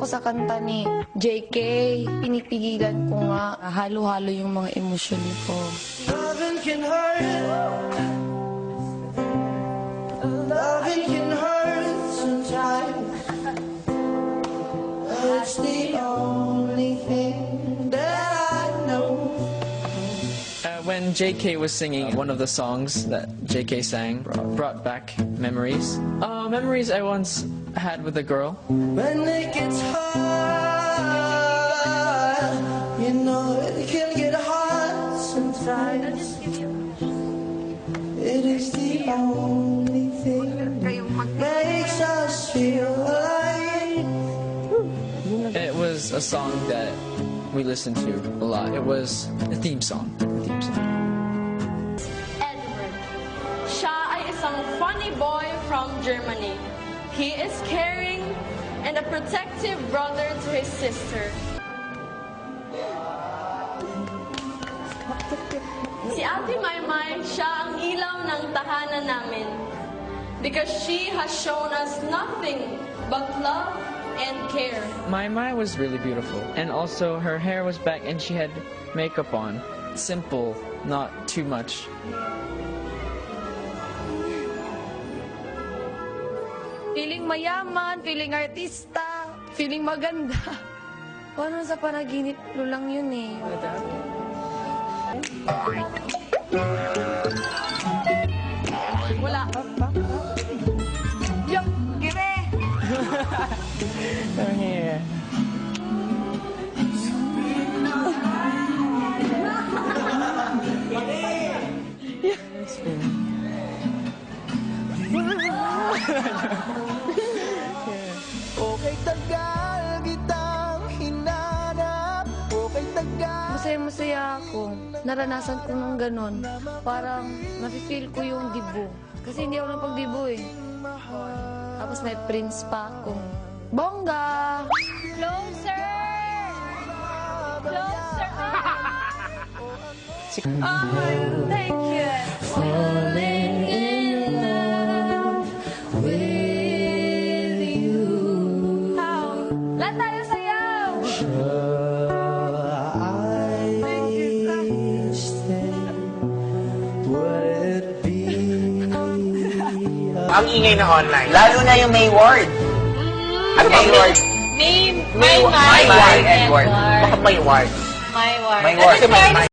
sa kanta ni JK. Pinipigilan ko nga. Halo-halo yung mga emosyon ko. Loving can hurt. Loving can hurt sometimes. That's the only thing that I know. When JK was singing, one of the songs that JK sang brought back memories. Memories I once had with a girl. When it gets hard, you know it can get hard sometimes. It is the only thing that makes us feel alive. It was a song that we listened to a lot. It was a theme song. Edward. Siya ay isang funny boy from Germany. He is caring and a protective brother to his sister. Si Ate Maymay, siya ang ilaw ng tahanan namin. Because she has shown us nothing but love and care. My was really beautiful. And also her hair was back and she had makeup on. Simple, not too much. Feeling mayaman, feeling artista, feeling maganda. Paano sa panaginip ko lang yun eh. Wala. Yuck! Give Come here. Okay, tagal kitang hinanap. Okay, tagal. Masaya-masaya ako. Naranasan ko nung ganun. Parang nafe-feel ko yung dibo. Kasi hindi ako napagdibo eh. Tapos may prince pa ako. Bongga! Closer! Closer! Thank you. Falling in love with you. Lahat tayo sayaw! Ang ingay na online. Lalo na yung May Ward. Ano bang word? May Edward. Bakit May Ward? My word. May Ward. Kasi may